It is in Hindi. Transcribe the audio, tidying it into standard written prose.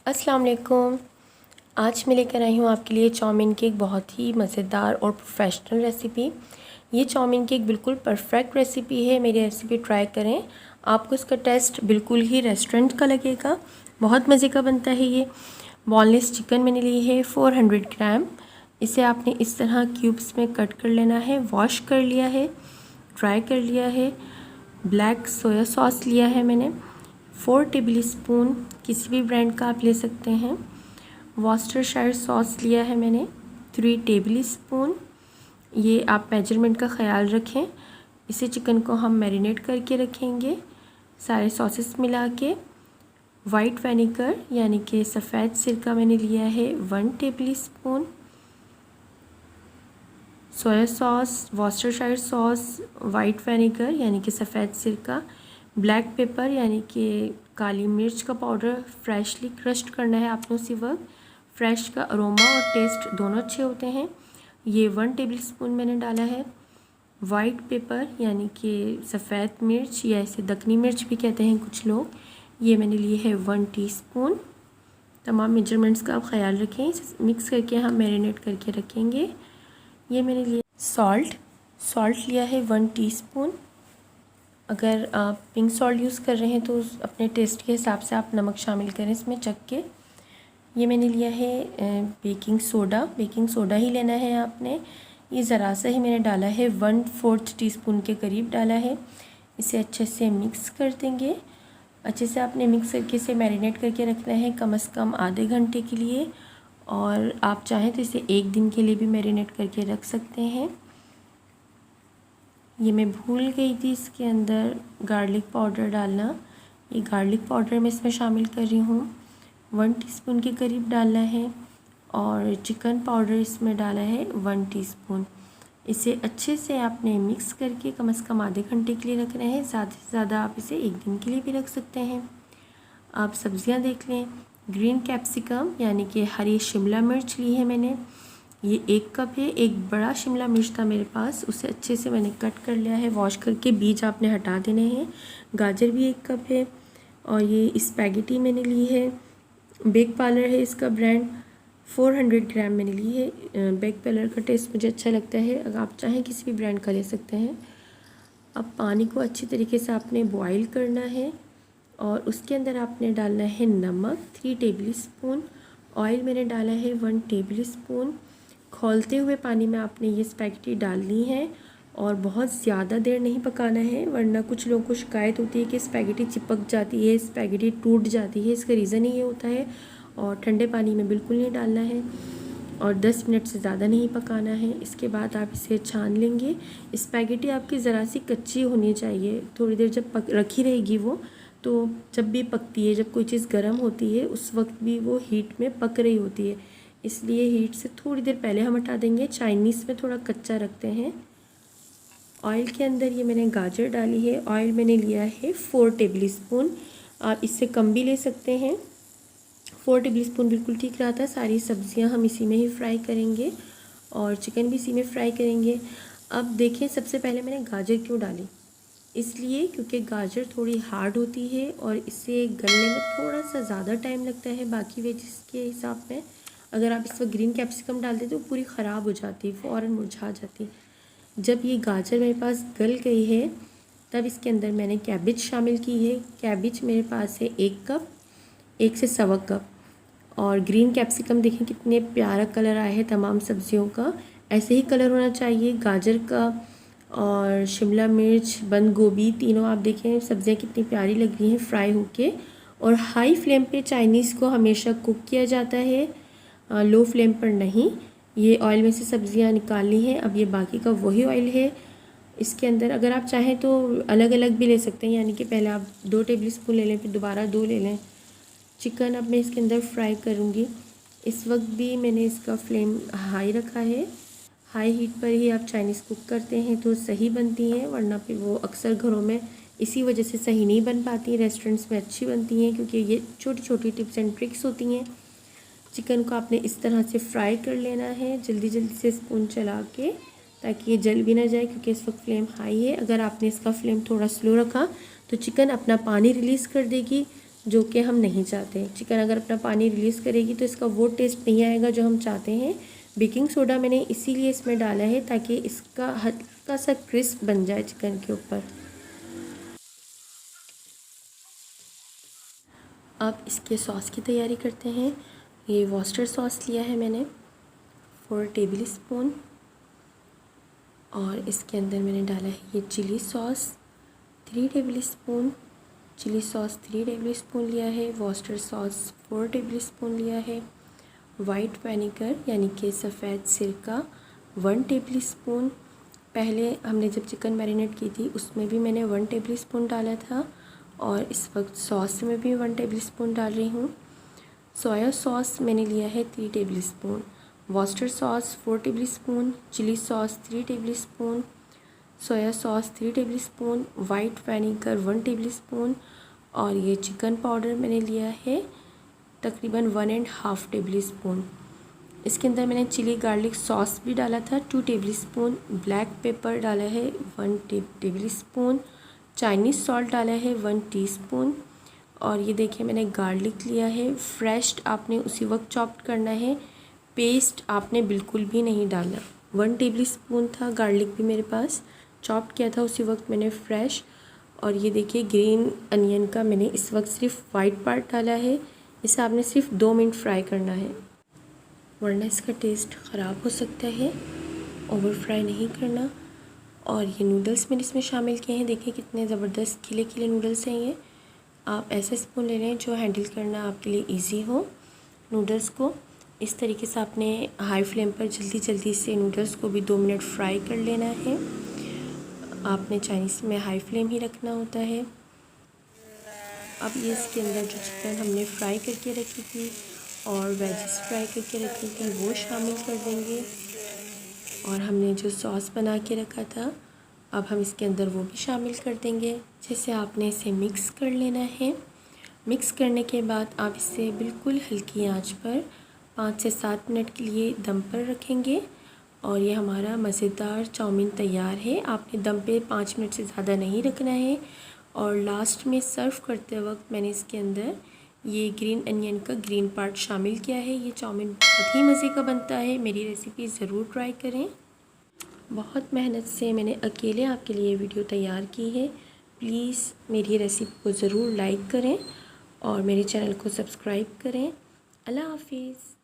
अस्सलाम वालेकुम। आज मैं लेकर आई हूँ आपके लिए चाउमीन की एक बहुत ही मज़ेदार और प्रोफेशनल रेसिपी। ये चाउमीन की एक बिल्कुल परफेक्ट रेसिपी है। मेरी रेसिपी ट्राई करें, आपको इसका टेस्ट बिल्कुल ही रेस्टोरेंट का लगेगा। बहुत मज़े का बनता है ये। बोनलेस चिकन मैंने ली है 400 ग्राम। इसे आपने इस तरह क्यूब्स में कट कर लेना है। वॉश कर लिया है, ड्राई कर लिया है। ब्लैक सोया सॉस लिया है मैंने 4 टेबल स्पून, किसी भी ब्रांड का आप ले सकते हैं। वॉस्टरशायर सॉस लिया है मैंने 3 टेबल स्पून। ये आप मेजरमेंट का ख्याल रखें। इसे चिकन को हम मैरिनेट करके रखेंगे सारे सॉसेस मिला के। वाइट विनेगर यानी कि सफ़ेद सिरका मैंने लिया है 1 tablespoon. Soya sauce, Worcestershire sauce, white vinegar यानी कि सफ़ेद सिरका, ब्लैक पेपर यानी कि काली मिर्च का पाउडर फ्रेशली क्रश्ड करना है आपने उसी वक्त। फ्रेश का अरोमा और टेस्ट दोनों अच्छे होते हैं। ये 1 टेबल स्पून मैंने डाला है। वाइट पेपर यानी कि सफ़ेद मिर्च या इसे दक्कनी मिर्च भी कहते हैं कुछ लोग, ये मैंने लिए है 1 टीस्पून। तमाम मेजरमेंट्स का आप ख्याल रखें। इसे मिक्स करके हम मैरिनेट करके रखेंगे। ये मैंने लिया सॉल्ट लिया है 1 टीस्पून। अगर आप पिंक सॉल्ट यूज़ कर रहे हैं तो अपने टेस्ट के हिसाब से आप नमक शामिल करें इसमें चख के। ये मैंने लिया है बेकिंग सोडा ही लेना है आपने। ये ज़रा सा ही मैंने डाला है, 1/4 टीस्पून के करीब डाला है। इसे अच्छे से मिक्स कर देंगे। अच्छे से आपने मिक्स करके इसे मैरिनेट करके रखना है कम से कम आधे घंटे के लिए, और आप चाहें तो इसे 1 दिन के लिए भी मैरिनेट करके रख सकते हैं। ये मैं भूल गई थी इसके अंदर गार्लिक पाउडर डालना। ये गार्लिक पाउडर मैं इसमें शामिल कर रही हूँ, 1 टीस्पून के करीब डालना है। और चिकन पाउडर इसमें डाला है 1 टीस्पून। इसे अच्छे से आपने मिक्स करके कम से कम आधे घंटे के लिए रखना है। ज़्यादा से ज़्यादा आप इसे 1 दिन के लिए भी रख सकते हैं। आप सब्ज़ियाँ देख लें। ग्रीन कैप्सिकम यानी कि हरी शिमला मिर्च ली है मैंने, ये 1 कप है। एक बड़ा शिमला मिर्च था मेरे पास, उसे अच्छे से मैंने कट कर लिया है, वॉश करके बीज आपने हटा देने हैं। गाजर भी 1 कप है। और ये स्पैगेटी मैंने ली है, बेक पार्लर है इसका ब्रांड, 400 ग्राम मैंने ली है। बेक पार्लर का टेस्ट मुझे अच्छा लगता है, अगर आप चाहें किसी भी ब्रांड का ले सकते हैं। अब पानी को अच्छी तरीके से आपने बॉईल करना है और उसके अंदर आपने डालना है नमक 3 टेबल स्पून। ऑयल मैंने डाला है 1 टेबल स्पून। खौलते हुए पानी में आपने ये स्पैगेटी डालनी है और बहुत ज़्यादा देर नहीं पकाना है, वरना कुछ लोगों को शिकायत होती है कि स्पैगेटी चिपक जाती है, स्पैगेटी टूट जाती है। इसका रीज़न ही ये होता है। और ठंडे पानी में बिल्कुल नहीं डालना है और 10 मिनट से ज़्यादा नहीं पकाना है। इसके बाद आप इसे छान लेंगे। स्पैगेटी आपकी ज़रा सी कच्ची होनी चाहिए, थोड़ी देर जब रखी रहेगी वो, तो जब भी पकती है, जब कोई चीज़ गर्म होती है उस वक्त भी वो हीट में पक रही होती है, इसलिए हीट से थोड़ी देर पहले हम हटा देंगे। चाइनीज़ में थोड़ा कच्चा रखते हैं। ऑयल के अंदर ये मैंने गाजर डाली है। ऑयल मैंने लिया है 4 टेबल स्पून, आप इससे कम भी ले सकते हैं। 4 टेबल स्पून बिल्कुल ठीक रहा था। सारी सब्जियां हम इसी में ही फ्राई करेंगे और चिकन भी इसी में फ्राई करेंगे। अब देखें, सबसे पहले मैंने गाजर क्यों डाली, इसलिए क्योंकि गाजर थोड़ी हार्ड होती है और इसे गलने में थोड़ा सा ज़्यादा टाइम लगता है बाकी वेजिस के हिसाब में। अगर आप इस वक्त ग्रीन कैप्सिकम डालते तो पूरी ख़राब हो जाती, फ़ौरन मुरझा जाती। जब ये गाजर मेरे पास गल गई है तब इसके अंदर मैंने कैबिज शामिल की है। कैबिज मेरे पास है 1 कप, 1 से सवा कप। और ग्रीन कैप्सिकम देखें कितने प्यारा कलर आया है तमाम सब्जियों का, ऐसे ही कलर होना चाहिए गाजर का। और शिमला मिर्च, बंद गोभी, तीनों आप देखें सब्जियां कितनी प्यारी लग रही हैं फ्राई होके। और हाई फ्लेम पे चाइनीज़ को हमेशा कुक किया जाता है, लो फ्लेम पर नहीं। ये ऑयल में से सब्जियां निकालनी है। अब ये बाकी का वही ऑयल है इसके अंदर। अगर आप चाहें तो अलग अलग भी ले सकते हैं, यानी कि पहले आप 2 टेबल स्पून ले लें, फिर दोबारा 2 ले लें। चिकन अब मैं इसके अंदर फ्राई करूँगी। इस वक्त भी मैंने इसका फ्लेम हाई रखा है। हाई हीट पर ही आप चाइनीज़ कुक करते हैं तो सही बनती हैं, वरना फिर वो अक्सर घरों में इसी वजह से सही नहीं बन पाती। रेस्टोरेंट्स में अच्छी बनती हैं क्योंकि ये छोटी छोटी टिप्स एंड ट्रिक्स होती हैं। चिकन को आपने इस तरह से फ्राई कर लेना है जल्दी जल्दी से स्पून चला के, ताकि ये जल भी ना जाए, क्योंकि इस वक्त फ्लेम हाई है। अगर आपने इसका फ्लेम थोड़ा स्लो रखा तो चिकन अपना पानी रिलीज़ कर देगी, जो कि हम नहीं चाहते। चिकन अगर अपना पानी रिलीज़ करेगी तो इसका वो टेस्ट नहीं आएगा जो हम चाहते हैं। बेकिंग सोडा मैंने इसीलिए इसमें डाला है ताकि इसका हल्का सा क्रिस्प बन जाए चिकन के ऊपर। अब इसके सॉस की तैयारी करते हैं। ये वॉस्टर सॉस लिया है मैंने 4 टेबल स्पून, और इसके अंदर मैंने डाला है ये chilli sauce 3 tablespoon, chilli sauce 3 tablespoon लिया है, वॉस्टर सॉस 4 टेबल स्पून लिया है, वाइट विनेगर यानी कि सफ़ेद सिरका 1 टेबल स्पून। पहले हमने जब चिकन मैरिनेट की थी उसमें भी मैंने 1 टेबल स्पून डाला था, और इस वक्त सॉस में भी 1 टेबल स्पून डाल रही हूँ। सोया सॉस मैंने लिया है 3 tablespoon, Worcester sauce 4 tablespoon, chilli sauce 3 tablespoon, soya sauce 3 tablespoon, white vinegar 1 tablespoon, और ये चिकन पाउडर मैंने लिया है तकरीबन 1.5 टेबल स्पून। इसके अंदर मैंने चिली गार्लिक सॉस भी डाला था 2 टेबल स्पून, ब्लैक पेपर डाला है 1 टेबल स्पून, चाइनीज़ सॉल्ट डाला है 1 टीस्पून, और ये देखिए मैंने गार्लिक लिया है फ्रेश, आपने उसी वक्त चॉप्ड करना है, पेस्ट आपने बिल्कुल भी नहीं डालना। 1 टेबल स्पून था गार्लिक भी मेरे पास, चॉप किया था उसी वक्त मैंने फ्रेश। और ये देखिए ग्रीन अनियन का मैंने इस वक्त सिर्फ वाइट पार्ट डाला है, इसे आपने सिर्फ 2 मिनट फ्राई करना है वरना इसका टेस्ट ख़राब हो सकता है, ओवर फ्राई नहीं करना। और ये नूडल्स मैंने इसमें शामिल किए हैं, देखिए कितने ज़बरदस्त खिले खिले नूडल्स हैं ये। आप ऐसे स्पून ले लें जो हैंडल करना आपके लिए इजी हो नूडल्स को। इस तरीके से आपने हाई फ्लेम पर जल्दी जल्दी से नूडल्स को भी 2 मिनट फ्राई कर लेना है। आपने चाइनीज़ में हाई फ्लेम ही रखना होता है। अब ये इसके अंदर जो चिकन हमने फ्राई करके रखी थी और वेजिस फ्राई करके रखी थी वो शामिल कर देंगे, और हमने जो सॉस बना के रखा था अब हम इसके अंदर वो भी शामिल कर देंगे। जैसे आपने इसे मिक्स कर लेना है। मिक्स करने के बाद आप इसे बिल्कुल हल्की आंच पर 5 से 7 मिनट के लिए दम पर रखेंगे, और ये हमारा मज़ेदार चाउमीन तैयार है। आपने दम पे 5 मिनट से ज़्यादा नहीं रखना है। और लास्ट में सर्व करते वक्त मैंने इसके अंदर ये ग्रीन अनियन का ग्रीन पार्ट शामिल किया है। ये चाउमीन बहुत ही मज़े का बनता है, मेरी रेसिपी ज़रूर ट्राई करें। बहुत मेहनत से मैंने अकेले आपके लिए वीडियो तैयार की है। प्लीज़ मेरी रेसिपी को ज़रूर लाइक करें और मेरे चैनल को सब्सक्राइब करें। अल्लाह हाफिज़।